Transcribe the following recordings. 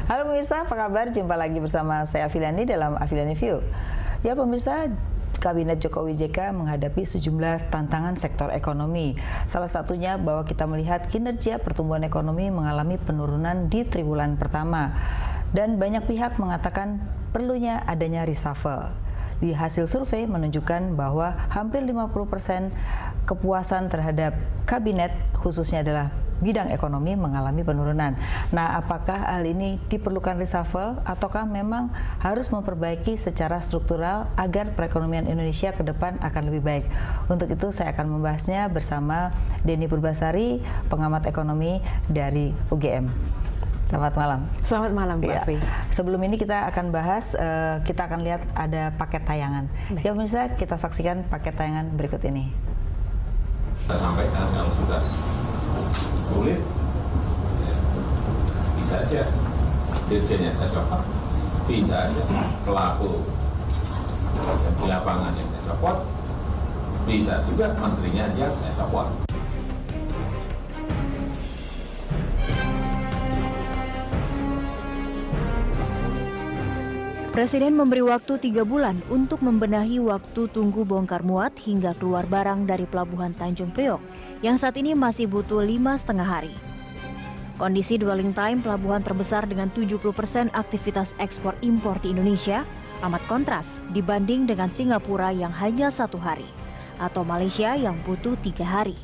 Halo pemirsa, apa kabar? Jumpa lagi bersama saya Afiliani dalam Afiliani View. Ya pemirsa, Kabinet Jokowi JK menghadapi sejumlah tantangan sektor ekonomi. Salah satunya bahwa kita melihat kinerja pertumbuhan ekonomi mengalami penurunan di triwulan pertama. Dan banyak pihak mengatakan perlunya adanya reshuffle. Di hasil survei menunjukkan bahwa hampir 50% kepuasan terhadap kabinet khususnya adalah bidang ekonomi mengalami penurunan. Nah, apakah hal ini diperlukan reshuffle ataukah memang harus memperbaiki secara struktural agar perekonomian Indonesia ke depan akan lebih baik? Untuk itu saya akan membahasnya bersama Denny Purbasari, pengamat ekonomi dari UGM. Selamat malam. Selamat malam, Bu Afi. Sebelum ini kita akan bahas, kita akan lihat ada paket tayangan. Ya pemirsa, kita saksikan paket tayangan berikut ini. Kita sampaikan kalau sudah sulit, ya, bisa aja dirjennya saya copot, bisa aja pelaku di lapangan yang saya copot, bisa juga menterinya dia saya copot. Presiden memberi waktu 3 bulan untuk membenahi waktu tunggu bongkar muat hingga keluar barang dari Pelabuhan Tanjung Priok yang saat ini masih butuh 5,5 hari. Kondisi dwelling time pelabuhan terbesar dengan 70% aktivitas ekspor impor di Indonesia amat kontras dibanding dengan Singapura yang hanya 1 hari atau Malaysia yang butuh 3 hari.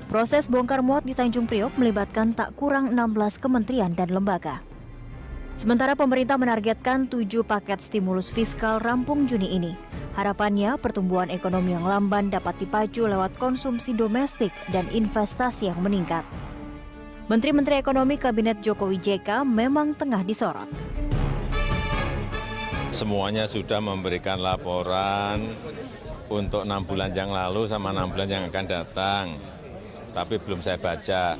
Proses bongkar muat di Tanjung Priok melibatkan tak kurang 16 kementerian dan lembaga. Sementara pemerintah menargetkan 7 paket stimulus fiskal rampung Juni ini. Harapannya pertumbuhan ekonomi yang lamban dapat dipacu lewat konsumsi domestik dan investasi yang meningkat. Menteri-menteri ekonomi Kabinet Jokowi JK memang tengah disorot. Semuanya sudah memberikan laporan untuk 6 bulan yang lalu sama 6 bulan yang akan datang. Tapi belum saya baca.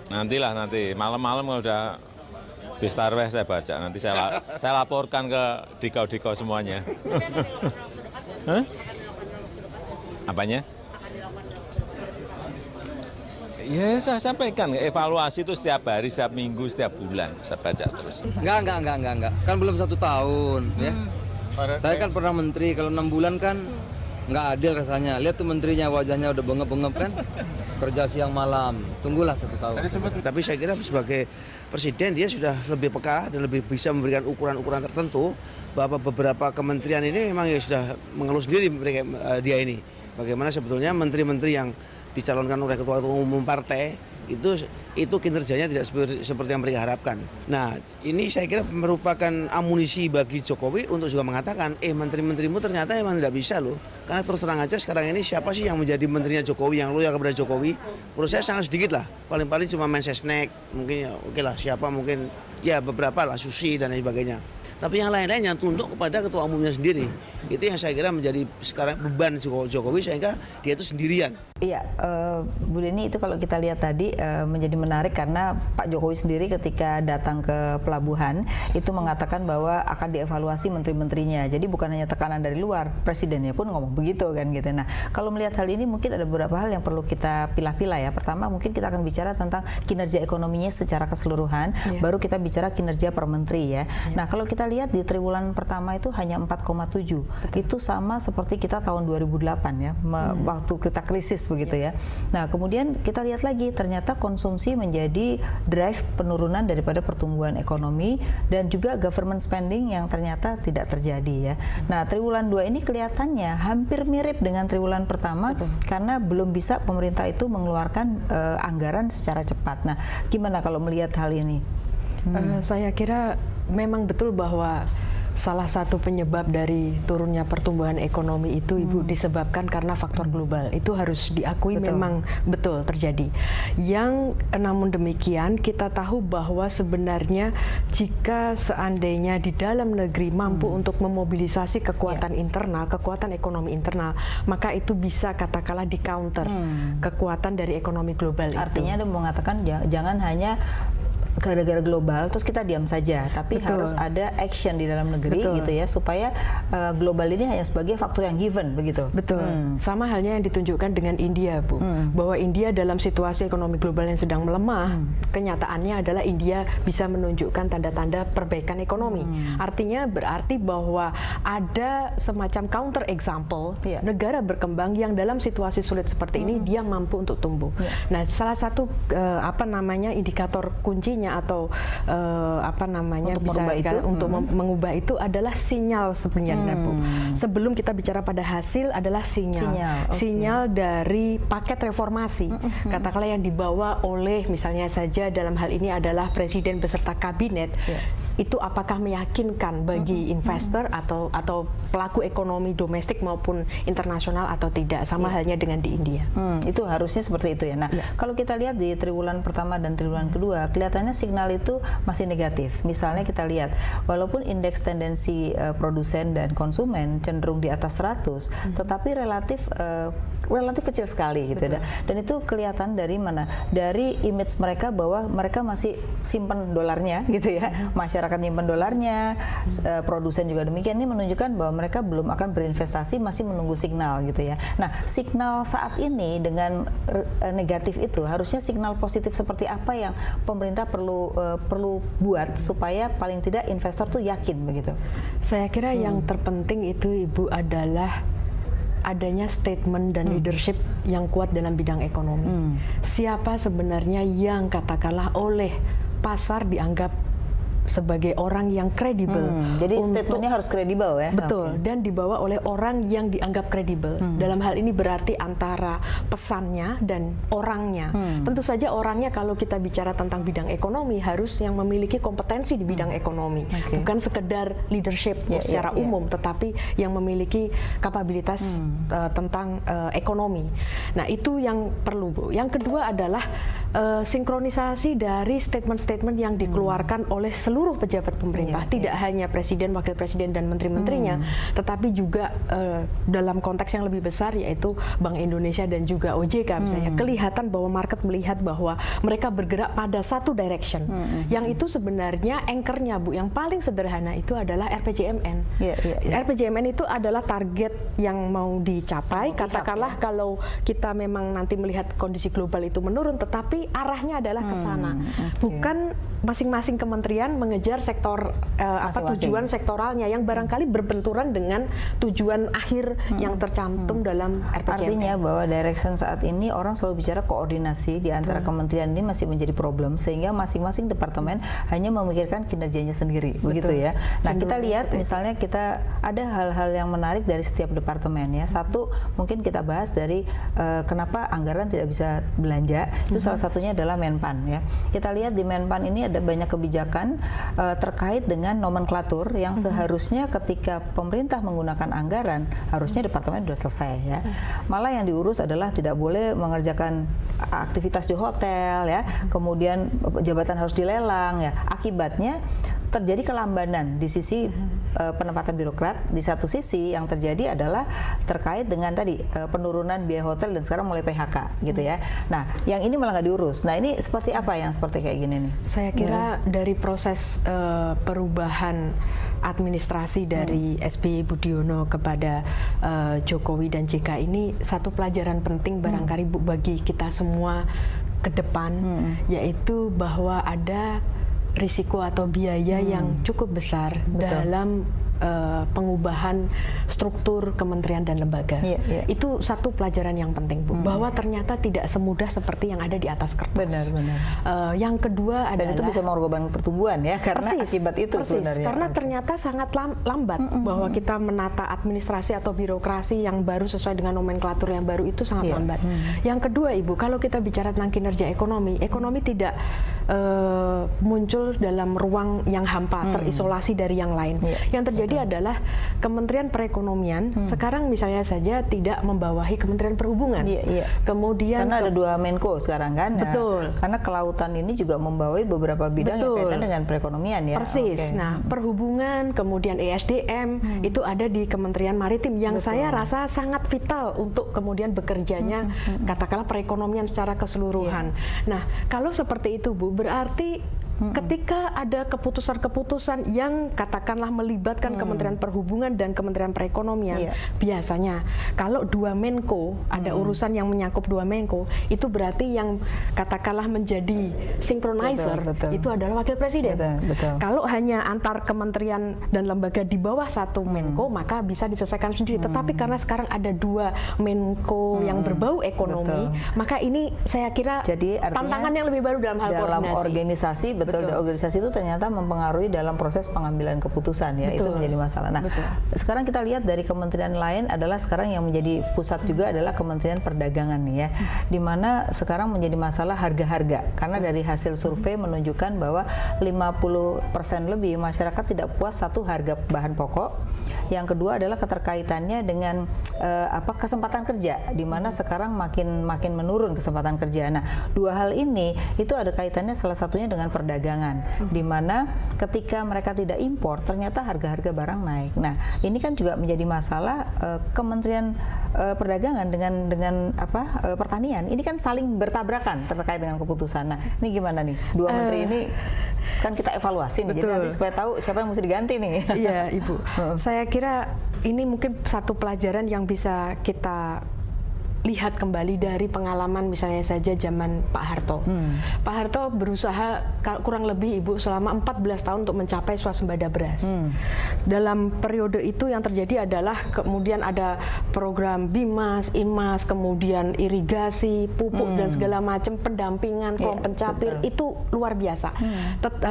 Nantilah malam-malam kalau udah bistarweh saya baca, nanti saya laporkan ke dikau-dikau semuanya. Apanya? Ya saya sampaikan, evaluasi itu setiap hari, setiap minggu, setiap bulan saya baca terus. Enggak. Kan belum 1 tahun ya. Saya kan pernah menteri, kalau 6 bulan kan nggak adil rasanya. Lihat tuh menterinya wajahnya udah bengep-bengep kan. Kerja siang malam, tunggulah 1 tahun. Tapi saya kira sebagai presiden dia sudah lebih peka dan lebih bisa memberikan ukuran-ukuran tertentu bahwa beberapa kementerian ini memang ya sudah mengeluh sendiri mereka dia ini. Bagaimana sebetulnya menteri-menteri yang dicalonkan oleh ketua umum partai itu kinerjanya tidak seperti yang mereka harapkan. Nah, ini saya kira merupakan amunisi bagi Jokowi untuk juga mengatakan, menteri-menterimu ternyata memang tidak bisa loh. Karena terus terang aja sekarang ini siapa sih yang menjadi menterinya Jokowi, yang loyal kepada Jokowi? Menurut saya sangat sedikit lah. Paling-paling cuma Mensesnek, mungkin ya oke lah siapa mungkin ya beberapa lah, Susi dan lain sebagainya. Tapi yang lain-lain yang tunduk kepada ketua umumnya sendiri. Itu yang saya kira menjadi sekarang beban Jokowi sehingga dia itu sendirian. Iya, Bu Denny, itu kalau kita lihat tadi menjadi menarik karena Pak Jokowi sendiri ketika datang ke pelabuhan itu mengatakan bahwa akan dievaluasi menteri-menterinya. Jadi bukan hanya tekanan dari luar, presidennya pun ngomong begitu kan gitu. Nah, kalau melihat hal ini mungkin ada beberapa hal yang perlu kita pilah-pilah ya. Pertama mungkin kita akan bicara tentang kinerja ekonominya secara keseluruhan, baru kita bicara kinerja per menteri ya. Nah, kalau kita lihat di triwulan pertama itu hanya 4,7. Itu sama seperti kita tahun 2008 ya, waktu kita krisis begitu ya. Nah, kemudian kita lihat lagi ternyata konsumsi menjadi drive penurunan daripada pertumbuhan ekonomi dan juga government spending yang ternyata tidak terjadi ya. Nah, triwulan 2 ini kelihatannya hampir mirip dengan triwulan pertama karena belum bisa pemerintah itu mengeluarkan anggaran secara cepat. Nah, gimana kalau melihat hal ini? Saya kira memang betul bahwa salah satu penyebab dari turunnya pertumbuhan ekonomi itu Ibu disebabkan karena faktor global. Itu harus diakui memang betul terjadi. Namun demikian kita tahu bahwa sebenarnya jika seandainya di dalam negeri mampu untuk memobilisasi kekuatan internal, kekuatan ekonomi internal, maka itu bisa katakanlah di counter kekuatan dari ekonomi global. Artinya Anda mengatakan jangan hanya gara-gara global terus kita diam saja, tapi Betul. harus ada action di dalam negeri Betul. gitu ya, supaya global ini hanya sebagai faktor yang given begitu. Betul. Sama halnya yang ditunjukkan dengan India, Bu. Bahwa India dalam situasi ekonomi global yang sedang melemah, kenyataannya adalah India bisa menunjukkan tanda-tanda perbaikan ekonomi. Artinya berarti bahwa ada semacam counter example negara berkembang yang dalam situasi sulit seperti ini dia mampu untuk tumbuh. Nah, salah satu indikator kuncinya atau untuk mengubah itu adalah sinyal sebenarnya, Bu. Sebelum kita bicara pada hasil adalah sinyal dari paket reformasi. Katakanlah yang dibawa oleh misalnya saja dalam hal ini adalah presiden beserta kabinet. Itu apakah meyakinkan bagi investor atau pelaku ekonomi domestik maupun internasional atau tidak, sama halnya dengan di India. Itu harusnya seperti itu ya. Nah, kalau kita lihat di triwulan pertama dan triwulan kedua, kelihatannya signal itu masih negatif. Misalnya kita lihat, walaupun indeks tendensi produsen dan konsumen cenderung di atas 100, tetapi relatif kecil sekali gitu. Dan itu kelihatan dari mana? Dari image mereka bahwa mereka masih simpan dolarnya gitu ya. Masyarakat nyimpan dolarnya, produsen juga demikian. Ini menunjukkan bahwa mereka belum akan berinvestasi, masih menunggu signal gitu ya. Nah, signal saat ini dengan negatif itu harusnya signal positif seperti apa yang pemerintah perlu buat supaya paling tidak investor tuh yakin begitu. Saya kira yang terpenting itu, Ibu, adalah adanya statement dan leadership yang kuat dalam bidang ekonomi. Siapa sebenarnya yang katakanlah oleh pasar dianggap sebagai orang yang kredibel. Jadi statementnya harus kredibel ya? Betul, dan dibawa oleh orang yang dianggap kredibel. Dalam hal ini berarti antara pesannya dan orangnya. Tentu saja orangnya kalau kita bicara tentang bidang ekonomi harus yang memiliki kompetensi di bidang ekonomi. Bukan sekedar leadership secara umum, tetapi yang memiliki kapabilitas tentang ekonomi. Nah, itu yang perlu, Bu. Yang kedua adalah sinkronisasi dari statement-statement yang dikeluarkan oleh seluruh pejabat pemerintah, tidak hanya presiden, wakil presiden, dan menteri-menterinya, tetapi juga dalam konteks yang lebih besar yaitu Bank Indonesia dan juga OJK misalnya. Kelihatan bahwa market melihat bahwa mereka bergerak pada satu direction. Yang itu sebenarnya anchornya, Bu, yang paling sederhana itu adalah RPJMN. RPJMN itu adalah target yang mau dicapai. Katakanlah kalau kita memang nanti melihat kondisi global itu menurun, tetapi arahnya adalah ke sana. Bukan masing-masing kementerian mengejar sektor tujuan sektoralnya yang barangkali berbenturan dengan tujuan akhir yang tercantum dalam RPJMN. Artinya bahwa direction saat ini orang selalu bicara koordinasi di antara kementerian ini masih menjadi problem, sehingga masing-masing departemen hanya memikirkan kinerjanya sendiri, begitu ya. Nah, kita lihat misalnya kita ada hal-hal yang menarik dari setiap departemen ya. Satu, mungkin kita bahas dari kenapa anggaran tidak bisa belanja. Itu salah satunya adalah Menpan ya. Kita lihat di Menpan ini ada banyak kebijakan terkait dengan nomenklatur yang seharusnya ketika pemerintah menggunakan anggaran harusnya departemen sudah selesai ya. Malah yang diurus adalah tidak boleh mengerjakan aktivitas di hotel ya. Kemudian jabatan harus dilelang ya. Akibatnya terjadi kelambanan di sisi penempatan birokrat. Di satu sisi yang terjadi adalah terkait dengan tadi penurunan biaya hotel dan sekarang mulai PHK gitu ya. Nah, yang ini malah nggak diurus. Nah, ini seperti apa yang seperti kayak gini nih? Saya kira dari proses perubahan administrasi dari SBY Budiono kepada Jokowi dan JK ini satu pelajaran penting barangkali, Bu, bagi kita semua ke depan, yaitu bahwa ada risiko atau biaya yang cukup besar dalam pengubahan struktur kementerian dan lembaga. Itu satu pelajaran yang penting, Bu, bahwa ternyata tidak semudah seperti yang ada di atas kertas. Benar. Yang kedua adalah, dan itu bisa mengorbankan pertumbuhan ya, karena akibat itu sebenarnya. Karena ternyata sangat lambat bahwa kita menata administrasi atau birokrasi yang baru sesuai dengan nomenklatur yang baru itu sangat lambat. Yang kedua, Ibu, kalau kita bicara tentang kinerja ekonomi tidak muncul dalam ruang yang hampa, terisolasi dari yang lain. Yang terjadi adalah Kementerian Perekonomian sekarang misalnya saja tidak membawahi Kementerian Perhubungan. Kemudian karena ada dua Menko sekarang kan. Betul. Karena kelautan ini juga membawahi beberapa bidang yang kaitan dengan perekonomian ya. Persis. Nah, perhubungan, kemudian ESDM itu ada di Kementerian Maritim yang saya rasa sangat vital untuk kemudian bekerjanya katakanlah perekonomian secara keseluruhan. Nah, kalau seperti itu, Bu, berarti ketika ada keputusan-keputusan yang katakanlah melibatkan Kementerian Perhubungan dan Kementerian Perekonomian, biasanya kalau dua Menko, ada urusan yang menyangkut dua Menko, itu berarti yang katakanlah menjadi synchronizer itu adalah Wakil Presiden. Kalau hanya antar kementerian dan lembaga di bawah satu Menko, maka bisa diselesaikan sendiri. Tetapi karena sekarang ada dua Menko yang berbau ekonomi, maka ini saya kira jadi tantangan yang lebih baru dalam hal koordinasi. Organisasi, organisasi itu ternyata mempengaruhi dalam proses pengambilan keputusan ya, itu menjadi masalah. Nah, sekarang kita lihat dari kementerian lain adalah sekarang yang menjadi pusat juga adalah Kementerian Perdagangan nih ya, di mana sekarang menjadi masalah harga-harga, karena dari hasil survei menunjukkan bahwa 50% lebih masyarakat tidak puas satu harga bahan pokok, yang kedua adalah keterkaitannya dengan kesempatan kerja, di mana sekarang makin menurun kesempatan kerja. Nah, dua hal ini itu ada kaitannya salah satunya dengan perdagangan, di mana ketika mereka tidak impor ternyata harga-harga barang naik. Nah, ini kan juga menjadi masalah Kementerian Perdagangan dengan pertanian. Ini kan saling bertabrakan terkait dengan keputusan. Nah, ini gimana nih? Dua menteri ini kan kita evaluasi nih, jadi nanti supaya tahu siapa yang mesti diganti nih. Iya, Ibu. Saya kira ini mungkin satu pelajaran yang bisa kita lihat kembali dari pengalaman misalnya saja zaman Pak Harto. Pak Harto berusaha kurang lebih Ibu selama 14 tahun untuk mencapai swasembada beras. Dalam periode itu yang terjadi adalah kemudian ada program Bimas, Inmas, kemudian irigasi, pupuk dan segala macam pendampingan, kelompok pencapir, itu luar biasa.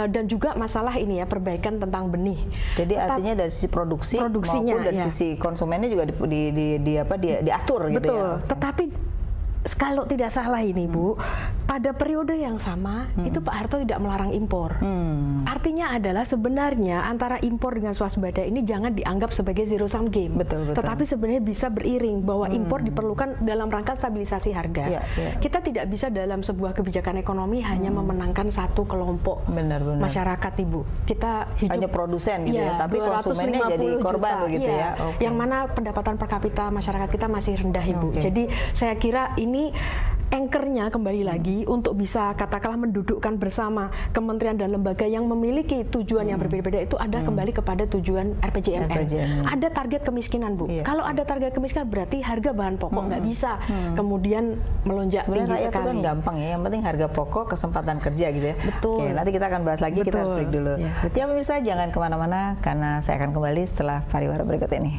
Dan juga masalah ini ya, perbaikan tentang benih. Jadi artinya dari sisi produksinya maupun dari sisi konsumennya juga diatur gitu ya. Tapi kalau tidak salah ini Bu, pada periode yang sama itu Pak Harto tidak melarang impor. Artinya adalah sebenarnya antara impor dengan swasembada ini jangan dianggap sebagai zero sum game. Tetapi sebenarnya bisa beriring bahwa impor diperlukan dalam rangka stabilisasi harga. Kita tidak bisa dalam sebuah kebijakan ekonomi hanya memenangkan satu kelompok masyarakat Ibu. Kita hidup hanya produsen gitu ya, tapi konsumennya jadi korban begitu ya. Yang mana pendapatan per kapita masyarakat kita masih rendah Ibu. Jadi saya kira ini anchor-nya kembali lagi untuk bisa katakanlah mendudukkan bersama kementerian dan lembaga yang memiliki tujuan yang berbeda-beda itu adalah kembali kepada tujuan RPJMN. Ada target kemiskinan Bu. Kalau ada target kemiskinan berarti harga bahan pokok nggak bisa kemudian melonjak tinggi sekali. Itu kan gampang ya, yang penting harga pokok, kesempatan kerja gitu ya. Betul. Oke, nanti kita akan bahas lagi, kita harus break dulu. Ya pemirsa, jangan kemana-mana karena saya akan kembali setelah pariwara berikut ini.